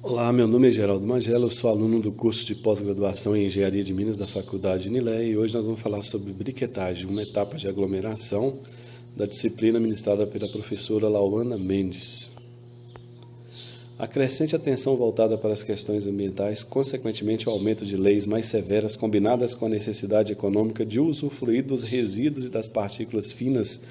Olá, meu nome é Geraldo Magela, eu sou aluno do curso de pós-graduação em Engenharia de Minas da Faculdade Unilé e hoje nós vamos falar sobre briquetagem, uma etapa de aglomeração da disciplina ministrada pela professora Lauana Mendes. A crescente atenção voltada para as questões ambientais, consequentemente o aumento de leis mais severas combinadas com a necessidade econômica de usufruir dos resíduos e das partículas finas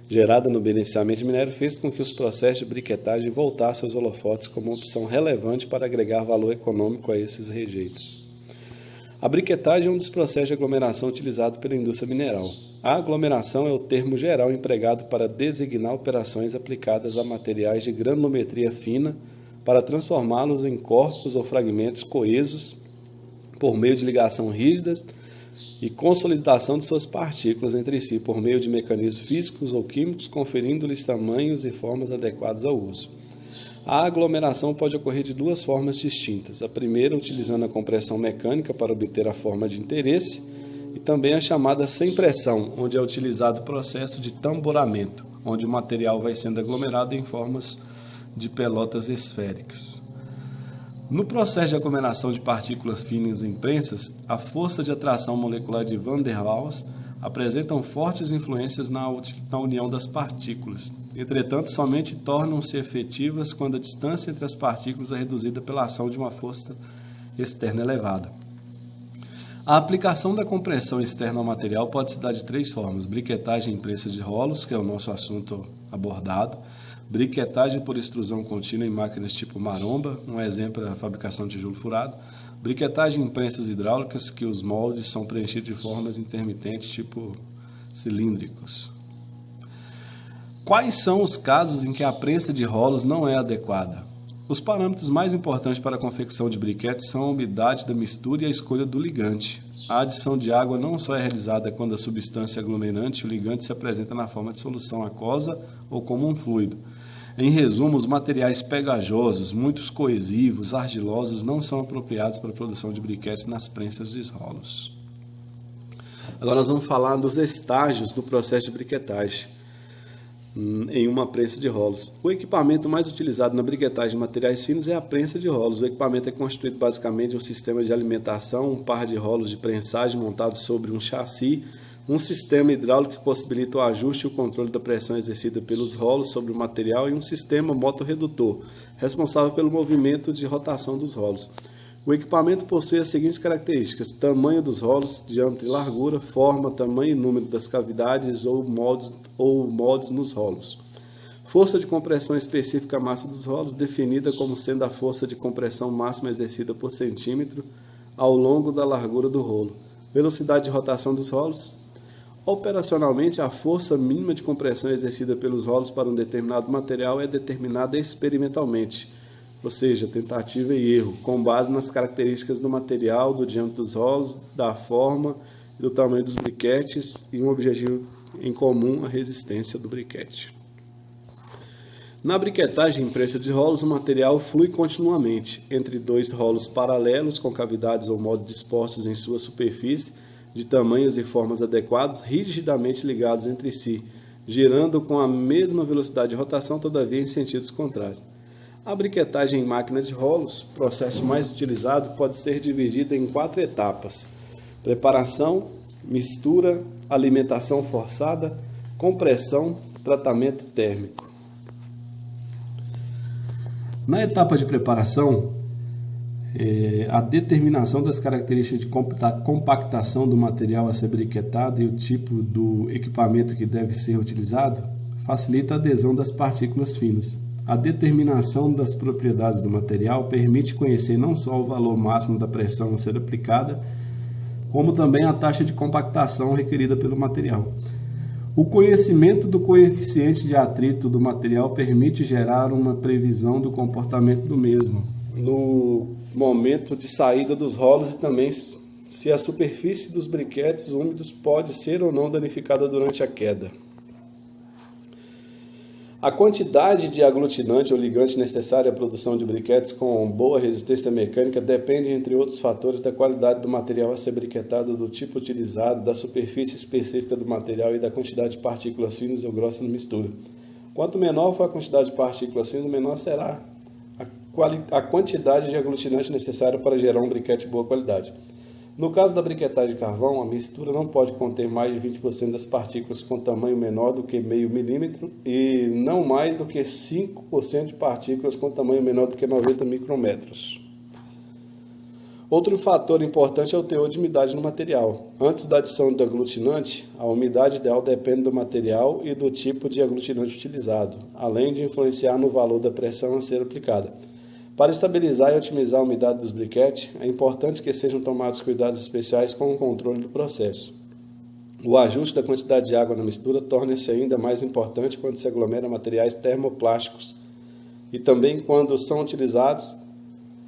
gerada no beneficiamento minério, fez com que os processos de briquetagem voltassem aos holofotes como uma opção relevante para agregar valor econômico a esses rejeitos. A briquetagem é um dos processos de aglomeração utilizado pela indústria mineral. A aglomeração é o termo geral empregado para designar operações aplicadas a materiais de granulometria fina para transformá-los em corpos ou fragmentos coesos por meio de ligação rígidas e consolidação de suas partículas entre si por meio de mecanismos físicos ou químicos, conferindo-lhes tamanhos e formas adequados ao uso. A aglomeração pode ocorrer de duas formas distintas. A primeira, utilizando a compressão mecânica para obter a forma de interesse, e também a chamada sem pressão, onde é utilizado o processo de tamboramento, onde o material vai sendo aglomerado em formas de pelotas esféricas. No processo de aglomeração de partículas finas em prensas, a força de atração molecular de Van der Waals apresentam fortes influências na união das partículas. Entretanto, somente tornam-se efetivas quando a distância entre as partículas é reduzida pela ação de uma força externa elevada. A aplicação da compressão externa ao material pode se dar de três formas: briquetagem em prensas de rolos, que é o nosso assunto abordado, briquetagem por extrusão contínua em máquinas tipo maromba, um exemplo é a fabricação de tijolo furado, briquetagem em prensas hidráulicas, que os moldes são preenchidos de formas intermitentes tipo cilíndricos. Quais são os casos em que a prensa de rolos não é adequada? Os parâmetros mais importantes para a confecção de briquetes são a umidade da mistura e a escolha do ligante. A adição de água não só é realizada quando a substância aglomerante e o ligante se apresenta na forma de solução aquosa ou como um fluido. Em resumo, os materiais pegajosos, muito coesivos, argilosos, não são apropriados para a produção de briquetes nas prensas de rolos. Agora nós vamos falar dos estágios do processo de briquetagem em uma prensa de rolos. O equipamento mais utilizado na briquetagem de materiais finos é a prensa de rolos. O equipamento é constituído basicamente de um sistema de alimentação, um par de rolos de prensagem montado sobre um chassi, um sistema hidráulico que possibilita o ajuste e o controle da pressão exercida pelos rolos sobre o material e um sistema motorredutor, responsável pelo movimento de rotação dos rolos. O equipamento possui as seguintes características: tamanho dos rolos, diâmetro e largura, forma, tamanho e número das cavidades ou moldes nos rolos. Força de compressão específica à massa dos rolos, definida como sendo a força de compressão máxima exercida por centímetro ao longo da largura do rolo. Velocidade de rotação dos rolos. Operacionalmente, a força mínima de compressão exercida pelos rolos para um determinado material é determinada experimentalmente, ou seja, tentativa e erro, com base nas características do material, do diâmetro dos rolos, da forma e do tamanho dos briquetes e um objetivo em comum, a resistência do briquete. Na briquetagem em prensa de rolos, o material flui continuamente entre dois rolos paralelos com cavidades ou moldes dispostos em sua superfície, de tamanhos e formas adequados, rigidamente ligados entre si, girando com a mesma velocidade de rotação, todavia em sentidos contrários. A briquetagem em máquina de rolos, processo mais utilizado, pode ser dividida em 4 etapas: preparação, mistura, alimentação forçada, compressão, tratamento térmico. Na etapa de preparação, a determinação das características de compactação do material a ser briquetado e o tipo do equipamento que deve ser utilizado facilita a adesão das partículas finas. A determinação das propriedades do material permite conhecer não só o valor máximo da pressão a ser aplicada, como também a taxa de compactação requerida pelo material. O conhecimento do coeficiente de atrito do material permite gerar uma previsão do comportamento do mesmo no momento de saída dos rolos e também se a superfície dos briquetes úmidos pode ser ou não danificada durante a queda. A quantidade de aglutinante ou ligante necessária à produção de briquetes com boa resistência mecânica depende, entre outros fatores, da qualidade do material a ser briquetado, do tipo utilizado, da superfície específica do material e da quantidade de partículas finas ou grossas na mistura. Quanto menor for a quantidade de partículas finas, menor será a quantidade de aglutinante necessária para gerar um briquete de boa qualidade. No caso da briquetagem de carvão, a mistura não pode conter mais de 20% das partículas com tamanho menor do que meio milímetro e não mais do que 5% de partículas com tamanho menor do que 90 micrômetros. Outro fator importante é o teor de umidade no material. Antes da adição do aglutinante, a umidade ideal depende do material e do tipo de aglutinante utilizado, além de influenciar no valor da pressão a ser aplicada. Para estabilizar e otimizar a umidade dos briquetes, é importante que sejam tomados cuidados especiais com o controle do processo. O ajuste da quantidade de água na mistura torna-se ainda mais importante quando se aglomera materiais termoplásticos e também quando são utilizados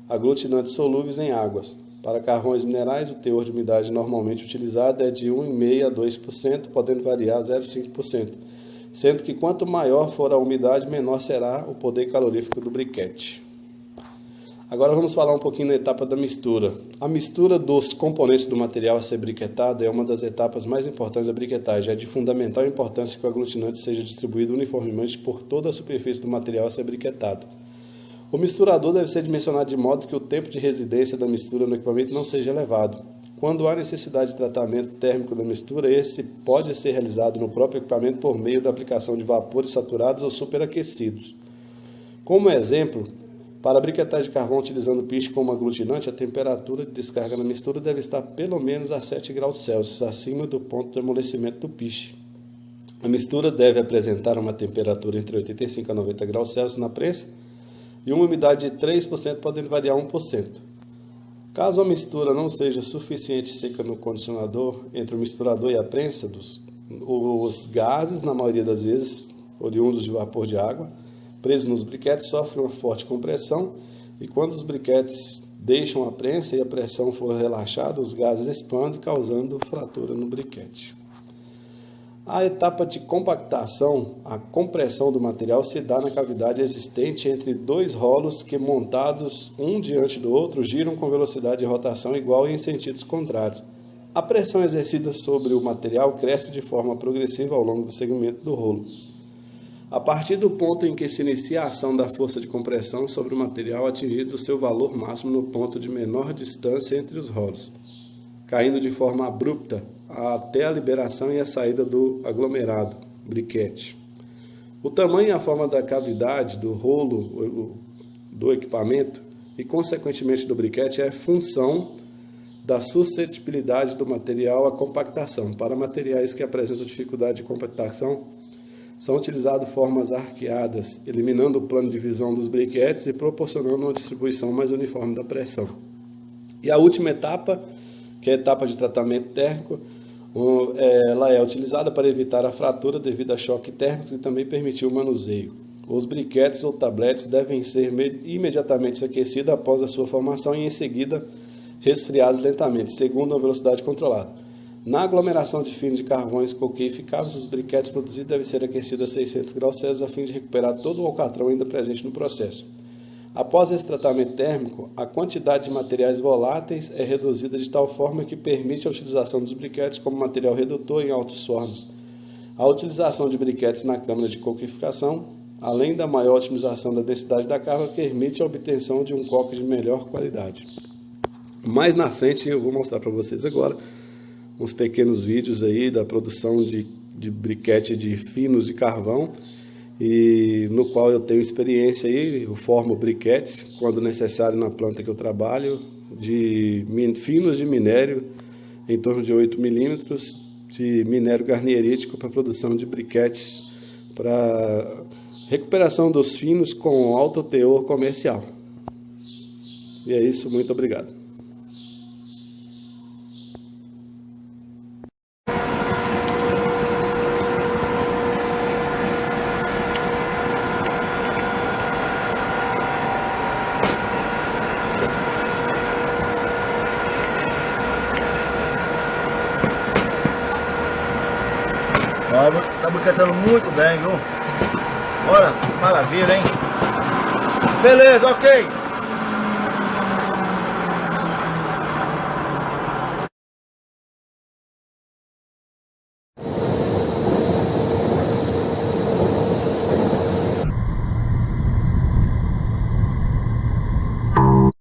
aglutinantes solúveis em águas. Para carvões minerais, o teor de umidade normalmente utilizado é de 1,5% a 2%, podendo variar a 0,5%, sendo que quanto maior for a umidade, menor será o poder calorífico do briquete. Agora vamos falar um pouquinho da etapa da mistura. A mistura dos componentes do material a ser briquetado é uma das etapas mais importantes da briquetagem. É de fundamental importância que o aglutinante seja distribuído uniformemente por toda a superfície do material a ser briquetado. O misturador deve ser dimensionado de modo que o tempo de residência da mistura no equipamento não seja elevado. Quando há necessidade de tratamento térmico da mistura, esse pode ser realizado no próprio equipamento por meio da aplicação de vapores saturados ou superaquecidos. Como exemplo, para a briquetagem de carvão utilizando piche como aglutinante, a temperatura de descarga na mistura deve estar pelo menos a 7 graus Celsius, acima do ponto de amolecimento do piche. A mistura deve apresentar uma temperatura entre 85 a 90 graus Celsius na prensa e uma umidade de 3%, podendo variar 1%. Caso a mistura não seja suficiente seca no condicionador, entre o misturador e a prensa, os gases, na maioria das vezes, oriundos de vapor de água, presos nos briquetes, sofrem uma forte compressão e quando os briquetes deixam a prensa e a pressão for relaxada, os gases expandem, causando fratura no briquete. A etapa de compactação, a compressão do material, se dá na cavidade existente entre dois rolos que, montados um diante do outro, giram com velocidade de rotação igual e em sentidos contrários. A pressão exercida sobre o material cresce de forma progressiva ao longo do segmento do rolo. A partir do ponto em que se inicia a ação da força de compressão sobre o material, atingido o seu valor máximo no ponto de menor distância entre os rolos, caindo de forma abrupta até a liberação e a saída do aglomerado, briquete. O tamanho e a forma da cavidade do rolo do equipamento e, consequentemente, do briquete é função da suscetibilidade do material à compactação. Para materiais que apresentam dificuldade de compactação, são utilizadas formas arqueadas, eliminando o plano de visão dos briquetes e proporcionando uma distribuição mais uniforme da pressão. E a última etapa, que é a etapa de tratamento térmico, ela é utilizada para evitar a fratura devido a choque térmico e também permitir o manuseio. Os briquetes ou tabletes devem ser imediatamente aquecidos após a sua formação e em seguida resfriados lentamente, segundo uma velocidade controlada. Na aglomeração de finos de carvões coqueificáveis, os briquetes produzidos devem ser aquecidos a 600 graus Celsius a fim de recuperar todo o alcatrão ainda presente no processo. Após esse tratamento térmico, a quantidade de materiais voláteis é reduzida de tal forma que permite a utilização dos briquetes como material redutor em altos fornos. A utilização de briquetes na câmara de coqueificação, além da maior otimização da densidade da carga, permite a obtenção de um coque de melhor qualidade. Mais na frente eu vou mostrar para vocês agora uns pequenos vídeos aí da produção de briquete de finos de carvão, e no qual eu tenho experiência aí. Eu formo briquetes quando necessário na planta que eu trabalho, de finos de minério em torno de 8 milímetros de minério garnierítico para produção de briquetes para recuperação dos finos com alto teor comercial. E é isso, muito obrigado. Tá briquetando muito bem, viu? Olha, maravilha, hein? Beleza, ok.